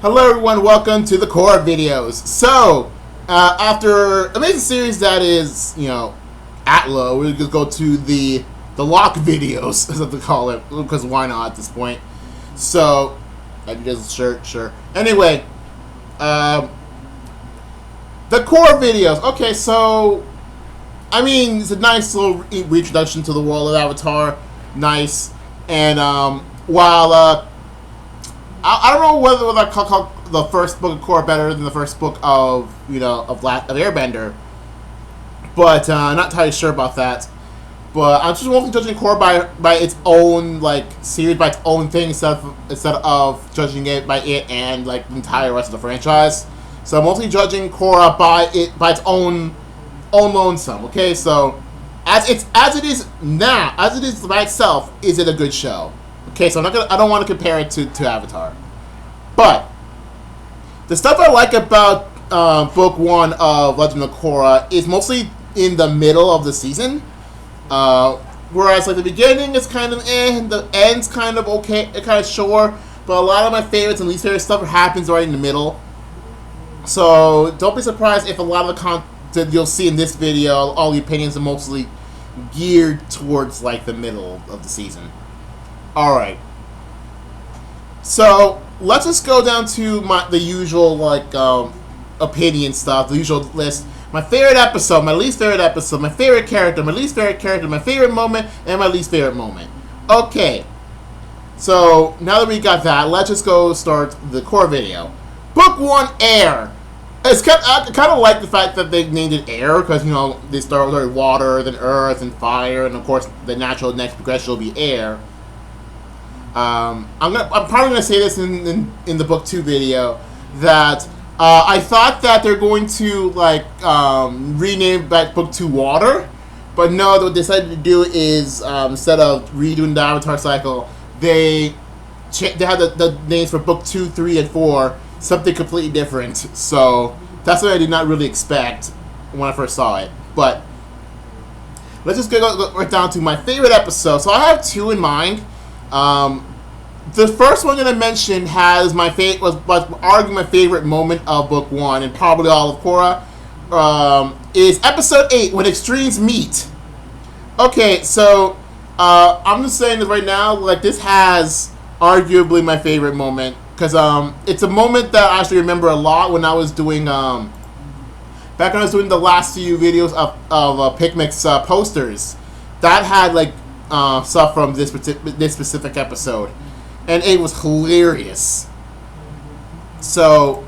Hello everyone, welcome to the Korra videos. So, after a amazing series that is, Atla, we're gonna go to the lock videos, as they call it, because why not at this point? So, I just sure. Anyway, the Korra videos. Okay, so, I mean, it's a nice little reintroduction to the world of Avatar. Nice, and while I don't know whether I call the first book of Korra better than the first book of Airbender, but not entirely sure about that. But I'm just mostly judging Korra by its own series, by its own thing, instead of judging it by it and the entire rest of the franchise. So I'm mostly judging Korra by its own lonesome. Okay, so as it is now, as it is by itself, is it a good show? Okay, so I don't want to compare it to Avatar. But the stuff I like about book 1 of Legend of Korra is mostly in the middle of the season. Whereas the beginning is kind of and the end's kind of okay, kind of sure. But a lot of my favorites and least favorite stuff happens right in the middle. So don't be surprised if a lot of the content you'll see in this video, all the opinions are mostly geared towards the middle of the season. Alright, so let's just go down to the usual opinion stuff, the usual list. My favorite episode, my least favorite episode, my favorite character, my least favorite character, my favorite moment, and my least favorite moment. Okay, so now that we got that, let's just go start the core video. Book 1, Air. I kind of like the fact that they named it Air, because, they start with water, then earth, and fire, and of course the natural next progression will be air. I'm probably gonna say this in the book 2 video that I thought that they're going to rename back book 2 Water, but no. What they decided to do is instead of redoing the Avatar cycle, they had the names for book 2, 3, and 4 something completely different. So that's what I did not really expect when I first saw it. But let's just go right down to my favorite episode. So I have 2 in mind. The first one that I mentioned was arguably my favorite moment of book 1 and probably all of Korra. Is episode 8, when extremes meet. Okay, so I'm just saying this right now. This has arguably my favorite moment because it's a moment that I actually remember a lot when I was doing back when I was doing the last few videos of Pikmin's posters that had stuff from this specific episode, and it was hilarious. So,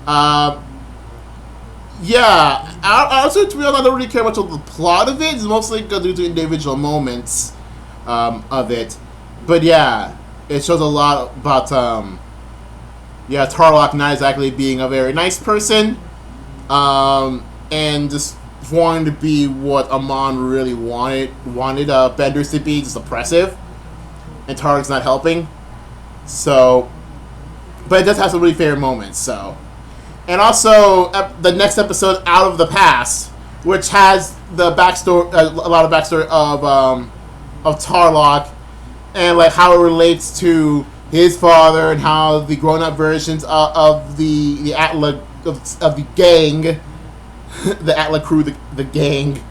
yeah, I also, to be honest, I don't really care much of the plot of it. It's mostly due to individual moments of it. But yeah, it shows a lot about Tarlok not exactly being a very nice person, and just wanting to be what Amon really wanted Benders to be, just oppressive, and Tarlok's not helping. So, but it does have some really favorite moments. So, and also the next episode, Out of the Past, which has the backstory, a lot of backstory of Tarlok, and how it relates to his father and how the grown-up versions of the Atla of the gang. The Atla crew, the gang.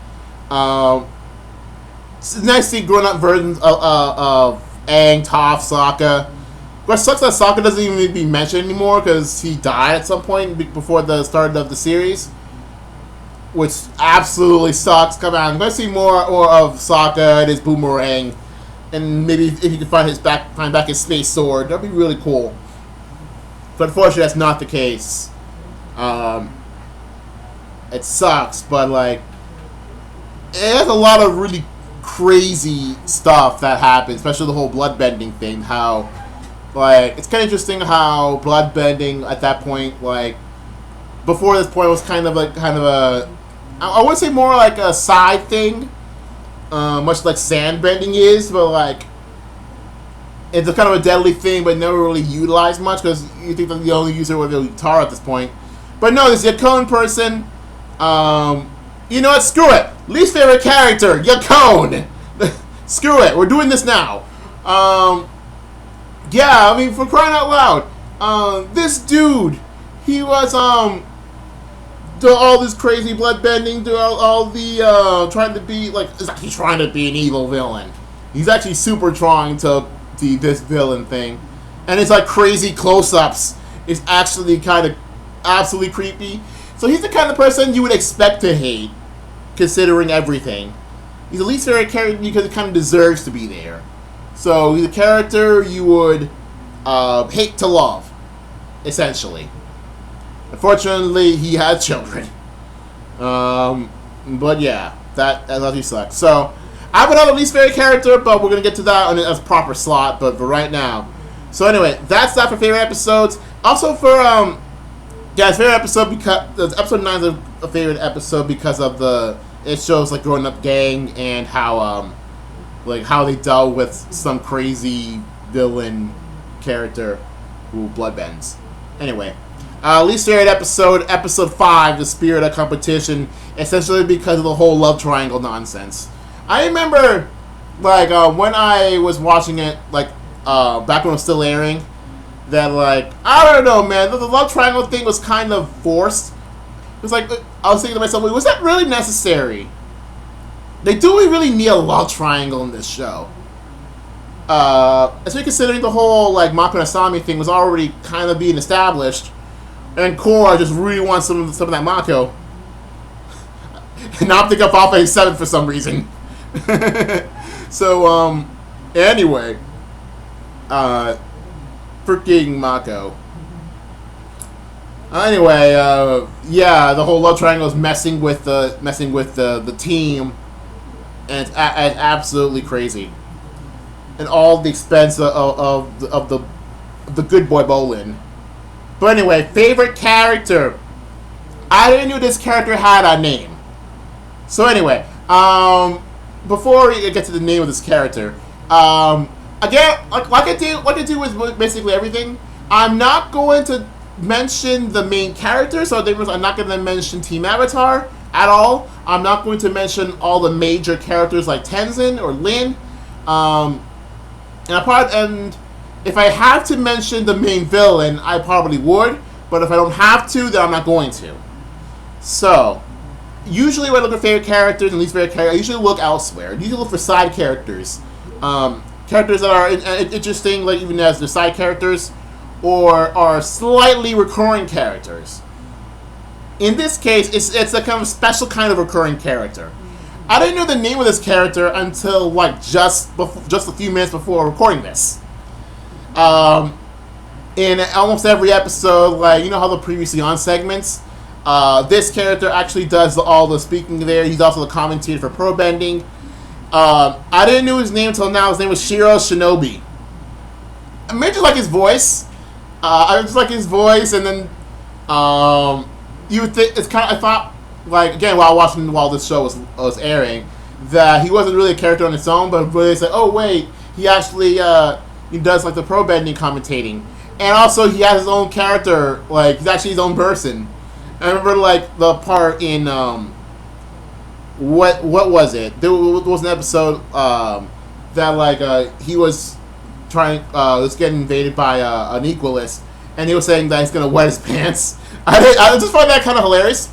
It's nice to see grown-up versions of Aang, Toph, Sokka. What sucks that Sokka doesn't even be mentioned anymore because he died at some point before the start of the series, which absolutely sucks. Come on, I'm going to see more of Sokka and his boomerang, and maybe if you can find back his space sword, that'd be really cool. But unfortunately, that's not the case. It sucks, but it has a lot of really crazy stuff that happens, especially the whole bloodbending thing. How it's kind of interesting how bloodbending at that point, before this point, was kind of a I wouldn't say more like a side thing, much like sandbending is, but it's a kind of a deadly thing, but never really utilized much because you think that the only user would be Tara at this point. But no, this Yakone person. You know what? Screw it. Least favorite character, Yakone. Screw it. We're doing this now. Yeah, I mean, for crying out loud, This dude, he was doing all this crazy blood bending, doing all the trying to be like, he's actually trying to be an evil villain. He's actually super trying to be this villain thing, and it's like crazy close-ups. It's actually kind of absolutely creepy. So he's the kind of person you would expect to hate, considering everything. He's the least favorite character because he kind of deserves to be there. So he's a character you would hate to love, essentially. Unfortunately, he had children. But yeah, that actually sucks. So I have another least favorite character, but we're gonna get to that on a proper slot. But for right now, so anyway, that's that for favorite episodes. Also for guys, favorite episode because episode 9 is a favorite episode because of it shows like growing up gang and how they dealt with some crazy villain character who bloodbends. Anyway, least favorite episode 5, the spirit of competition, essentially because of the whole love triangle nonsense. I remember like when I was watching it like back when it was still airing, that like I don't know, man, the love triangle thing was kind of forced. It was like I was thinking to myself, was that really necessary? Do we really need a love triangle in this show? Especially considering the whole like Mako Asami thing was already kind of being established, and Korra just really wants some of that Mako. And now I'm thinking of Alpha 7 for some reason. So anyway, freaking Mako. Anyway, yeah, the whole love triangle is messing with the team, and it's absolutely crazy, and all the expense of the good boy Bolin. But anyway, favorite character. I didn't know this character had a name. So anyway, before we get to the name of this character, again, like I do with basically everything, I'm not going to mention the main character, so I'm not going to mention Team Avatar at all. I'm not going to mention all the major characters like Tenzin or Lin. And if I have to mention the main villain, I probably would. But if I don't have to, then I'm not going to. So, usually when I look at favorite characters and least favorite characters, I usually look elsewhere. I usually look for side characters. Characters that are interesting, like even as they're side characters, or are slightly recurring characters. In this case, it's a kind of special kind of recurring character. I didn't know the name of this character until like just a few minutes before recording this. In almost every episode, like you know how the previously on segments, this character actually does all the speaking there. He's also the commentator for Pro Bending. I didn't know his name until now. His name was Shiro Shinobi. I mean, just like his voice. I just like his voice, and then you would think it's kind of. I thought, like again, while this show was airing, that he wasn't really a character on its own, but they said, oh wait, he actually he does like the pro bending commentating, and also he has his own character, like he's actually his own person. I remember like the part in what was it? There was an episode that like he was was getting invaded by an equalist, and he was saying that he's gonna wet his pants. I just find that kind of hilarious.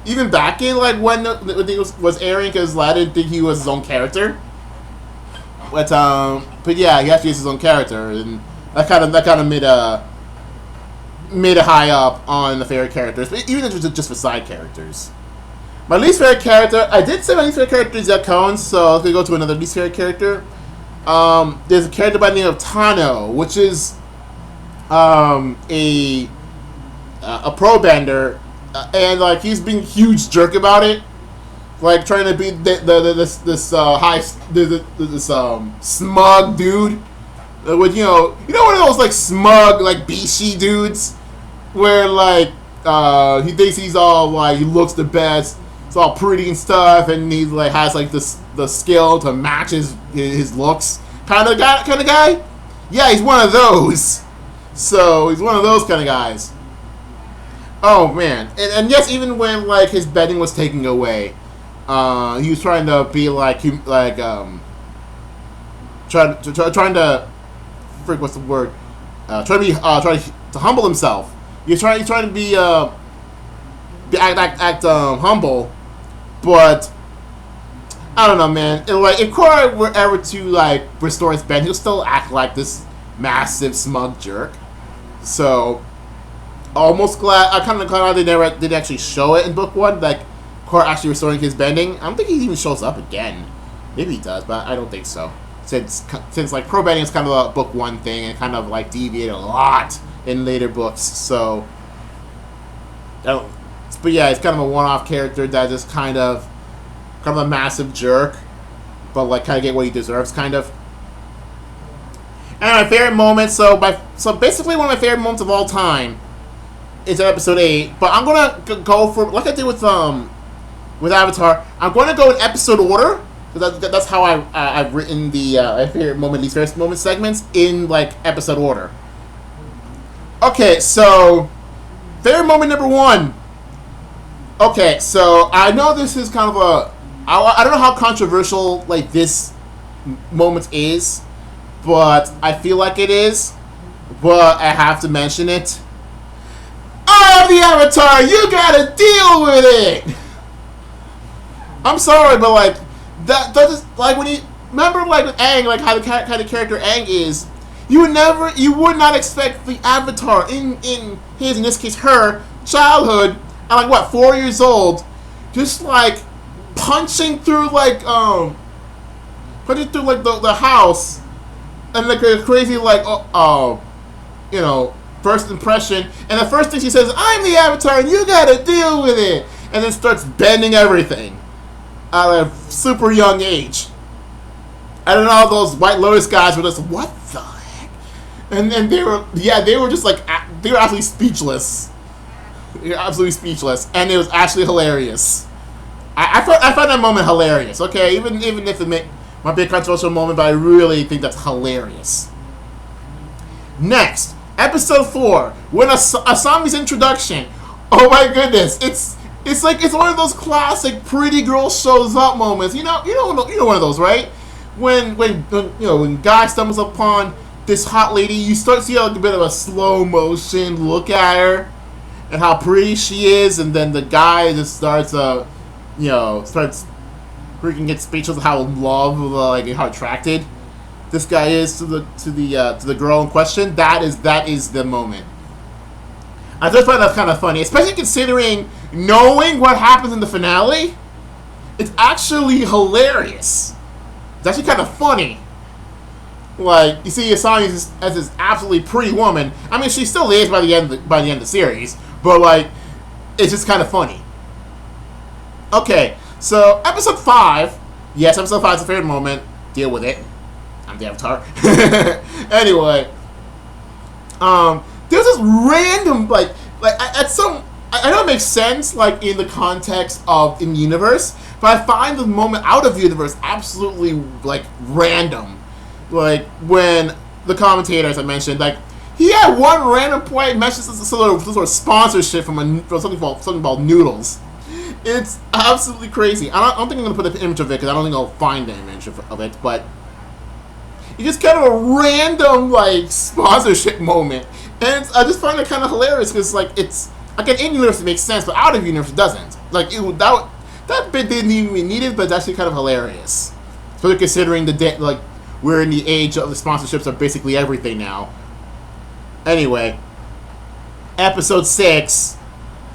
Even back in like when it was airing, because I didn't think he was his own character. But yeah, he actually is his own character, and that kind of made it high up on the favorite characters, but even if it's just for side characters. My least favorite character, I did say my least favorite character is Cones, so let's go to another least favorite character. There's a character by the name of Tano, which is a pro bender, and like he's being a huge jerk about it, like trying to be this smug dude with you know one of those like smug like Bishi dudes where like he thinks he's all like he looks the best, it's all pretty and stuff, and he like has like the skill to match his looks kind of guy. Yeah, he's one of those. So he's one of those kind of guys. Oh man, and yes, even when like his betting was taken away, he was trying to be trying to frick, what's the word? Trying to humble himself. He's trying to be act humble, but I don't know, man. Like if Korra were ever to like restore his bend, he'll still act like this massive smug jerk. So almost glad. I kind of glad they never did actually show it in book 1. Like Korra actually restoring his bending. I don't think he even shows up again. Maybe he does, but I don't think so. Since like pro bending is kind of a book 1 thing and kind of like deviated a lot in later books. So but yeah, it's kind of a one-off character that just kind of a massive jerk, but like kind of get what he deserves, kind of. And my favorite moment, so basically one of my favorite moments of all time is episode 8. But I'm gonna go for, like I did with Avatar, I'm going to go in episode order. That's how I've written the my favorite moment, least favorite moment segments in like episode order. Okay, so favorite moment number 1. Okay, so I know this is kind of I don't know how controversial like this moment is, but I feel like it is. But I have to mention it. I am the Avatar. You gotta deal with it. I'm sorry, but like that just like when you remember like with Aang, like how the kind of character Aang is, you would not expect the Avatar in this case her childhood at like what 4 years old, just like punching through like the house and like a crazy like you know, first impression, and the first thing she says, I'm the Avatar and you gotta deal with it, and then starts bending everything at a super young age. And then all those White Lotus guys were just, what the heck? And they were just like, they were absolutely speechless. They were absolutely speechless, and it was actually hilarious. I found that moment hilarious. Okay, even if it might be a controversial moment, but I really think that's hilarious. Next, episode 4, when Asami's introduction. Oh my goodness, it's one of those classic pretty girl shows up moments. You know one of those, right? When guy stumbles upon this hot lady, you start to see like a bit of a slow motion look at her and how pretty she is, and then the guy just starts freaking get speechless of how in love, like how attracted this guy is to the girl in question. That is the moment. I just find that kind of funny, especially considering knowing what happens in the finale. It's actually hilarious. It's actually kind of funny. Like, you see Asami as this absolutely pretty woman. I mean, she still is by the end of the series, but like, it's just kind of funny. Okay, so episode 5. Yes, episode 5 is a favorite moment. Deal with it. I'm the Avatar. Anyway, there's this random I know it makes sense like in the context of in universe, but I find the moment out of universe absolutely like random. Like when the commentator, as I mentioned, like he had one random point mentions some sort of sponsorship from something called Noodles. It's absolutely crazy. I don't think I'm gonna put an image of it because I don't think I'll find an image of it, but it's just kind of a random like sponsorship moment, and I just find it kind of hilarious because like it's like in universe it makes sense, but out of universe it doesn't. Like that bit didn't even be needed, but it's actually kind of hilarious. Especially considering like we're in the age of the sponsorships are basically everything now. Anyway, episode 6,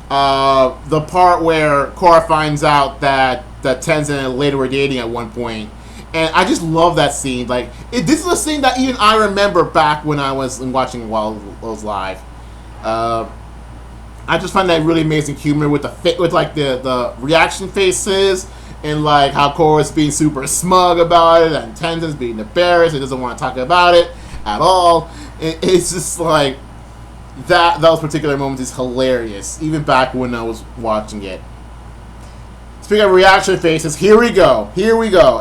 the part where Korra finds out that Tenzin and Leda were dating at one point. And I just love that scene. Like, this is a scene that even I remember back when I was watching while I was live. I just find that really amazing humor with the reaction faces and like how Korra's being super smug about it and Tenzin's being embarrassed and doesn't want to talk about it at all. It's just like those particular moments is hilarious, even back when I was watching it. Speaking of reaction faces, here we go.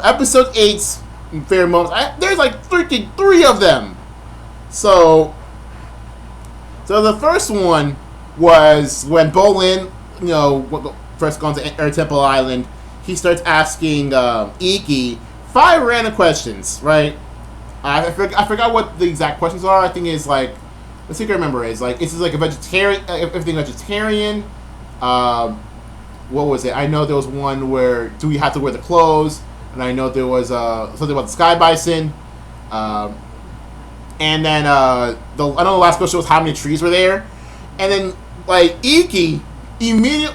Episode 8's favorite moments. There's like freaking 3 of them. So the first one was when Bolin, first gone to Air Temple Island. He starts asking Iki 5 random questions, right? I forgot what the exact questions are. I think it's like The secret I remember is like it's like a vegetarian, everything vegetarian. What was it? I know there was one where do we have to wear the clothes, and I know there was something about the sky bison. And then I know the last question was how many trees were there, and then like Iki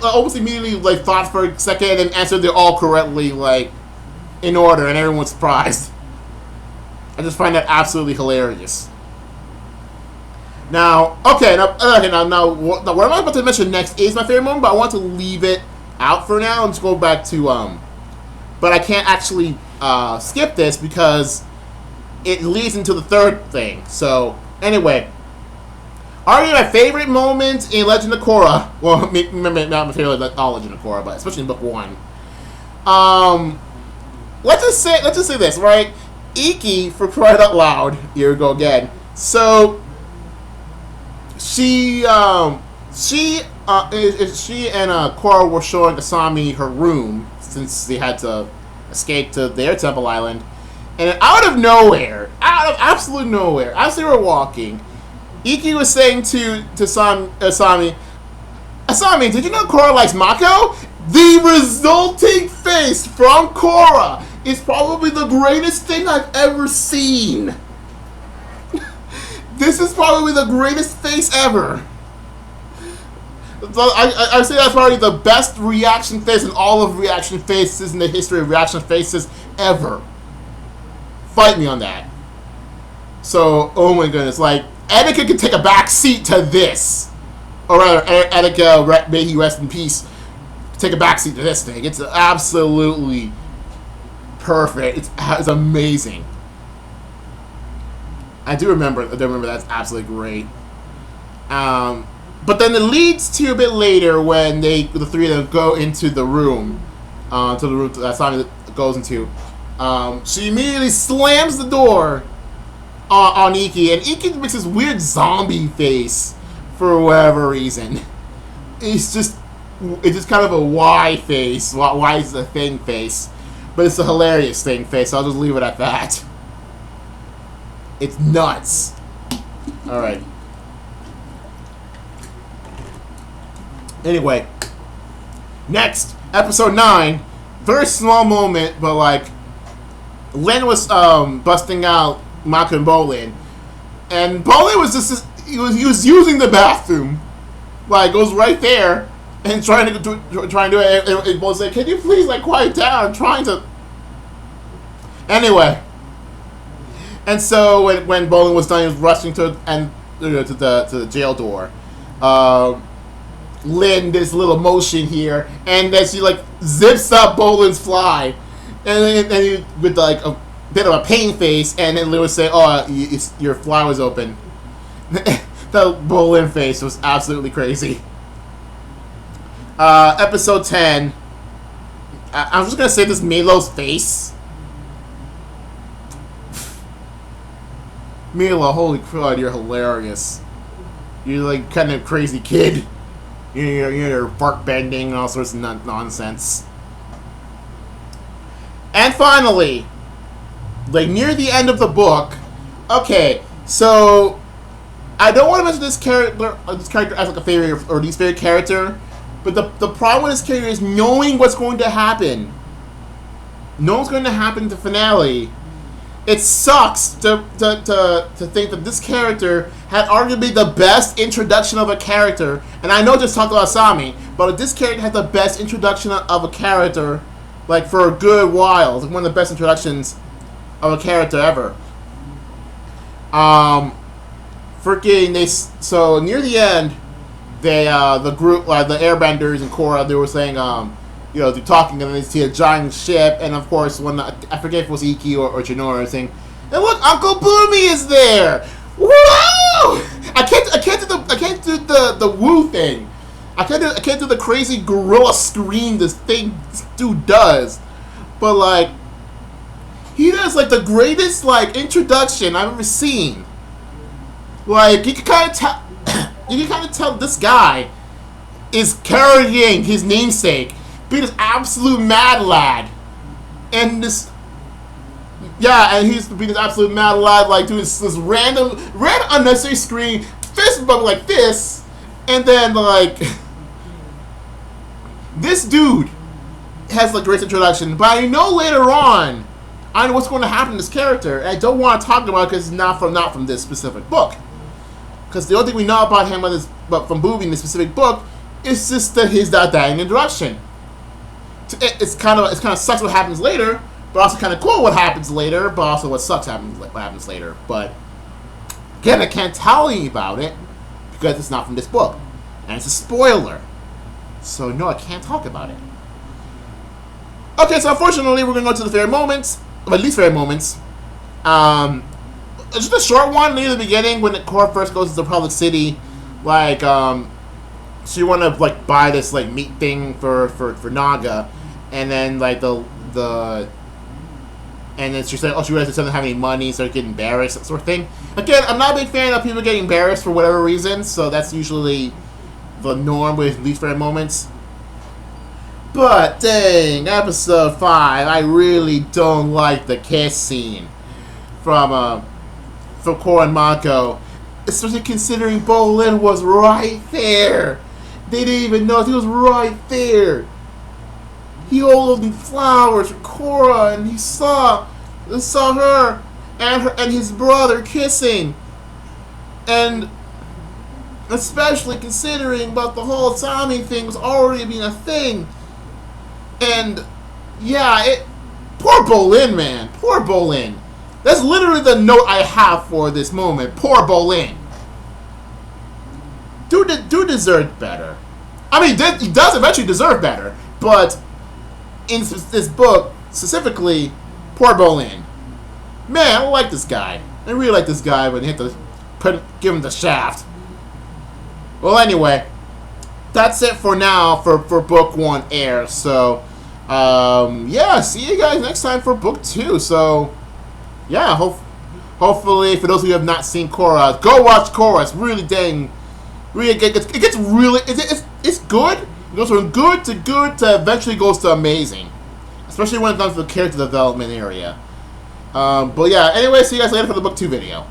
almost immediately like thought for a second and answered they're all correctly like in order, and everyone's surprised. I just find that absolutely hilarious. Now, okay, now what I'm about to mention next is my favorite moment, but I want to leave it out for now and just go back to but I can't actually skip this because it leads into the third thing. So anyway, arguably my favorite moment in Legend of Korra. Well, not my favorite all Legend of Korra, but especially in book 1. Let's just say this, right? Iki, for crying out loud, here we go again. So she and Korra were showing Asami her room since they had to escape to their temple island, and out of absolute nowhere, as they were walking, Iki was saying to Asami, did you know Korra likes Mako? The resulting face from Korra is probably the greatest thing I've ever seen. This is probably the greatest face ever. So I say that's probably the best reaction face in all of reaction faces in the history of reaction faces ever. Fight me on that. So, oh my goodness, like, Etika could take a back seat to this. Or rather, Etika, may he rest in peace, take a back seat to this thing. It's absolutely perfect. It's amazing. I do remember that's absolutely great. But then it leads to a bit later when the three of them go into the room, to the room that Asami goes into. She immediately slams the door on Iki, and Iki makes this weird zombie face for whatever reason. It's just kind of a why face. Why is the thing face? But it's a hilarious thing face, so I'll just leave it at that. It's nuts. Alright. Anyway. Next, episode 9. Very small moment, but like Len was busting out Mako and Bolin. And Bolin was just he was using the bathroom. Like goes right there and trying to do it, and Bolin's like, can you please like quiet down? I'm trying to. Anyway. And so when Bolin was done, he was rushing to the jail door. Lynn did this little motion here, and then she like zips up Bolin's fly, and he, with like a bit of a pain face, and then Lynn would say, "Oh, your fly was open." The Bolin face was absolutely crazy. Episode 10. I'm just gonna say this Milo's face. Mila, holy crud, you're hilarious. You're like kind of crazy kid. You're bark bending and all sorts of nonsense. And finally, like near the end of the book, okay, so I don't want to mention this character as like a favorite or least favorite character, but the problem with this character is knowing what's going to happen. Knowing what's going to happen in the finale. It sucks to think that this character had arguably the best introduction of a character, and I know just talked about Asami, but this character had the best introduction of a character, like for a good while. It's like one of the best introductions of a character ever. So near the end, the group, the Airbenders and Korra, they were saying, they're talking, and then they see a giant ship, and of course, when I forget if it was Iki or Jinora saying, "And look, Uncle Boomy is there! Woo! I can't do the woo thing. I can't do the crazy gorilla scream this dude does, but like he does like the greatest like introduction I've ever seen. Like you can kind of tell this guy is carrying his namesake. Being this absolute mad lad, and he's being this absolute mad lad, like doing this random unnecessary scream. fist bump like this, and then like this dude has like great introduction, but I know later on I know what's going to happen to this character, and I don't want to talk about it because it's not from this specific book. Because the only thing we know about him from Booby in this specific book is just that he's that introduction. It's kind of sucks what happens later, but also kind of cool what happens later, but also what happens later. But again, I can't tell you about it because it's not from this book, and it's a spoiler. So no, I can't talk about it. Okay, so unfortunately, we're gonna go to the favorite moments, or at least favorite moments. Just a short one near the beginning when Korra first goes to the public city, like so you want to like buy this like meat thing for Naga, and then like and then she's like, oh, she realizes she doesn't have any money, so getting embarrassed, that sort of thing. Again, I'm not a big fan of people getting embarrassed for whatever reason, so that's usually the norm with least favorite moments. But dang, episode 5, I really don't like the kiss scene from Korra and Mako, especially considering Bolin was right there. They didn't even know he was right there. He holding flowers for Korra, and he saw her and his brother kissing, and especially considering about the whole Tommy thing was already being a thing. And yeah, poor Bolin, man, poor Bolin. That's literally the note I have for this moment. Poor Bolin. Dude deserved better. I mean, he does eventually deserve better, but in this book specifically, poor Bolin. Man, I like this guy. I really like this guy, but you have to give him the shaft. Well, anyway, that's it for now for book 1 Air. So, yeah, see you guys next time for book 2. So, yeah, hopefully for those of you who have not seen Korra, go watch Korra. It's really really good. It gets really, it's good. It goes from good to eventually goes to amazing, especially when it comes to the character development area. But yeah, anyway, see you guys later for the book 2 video.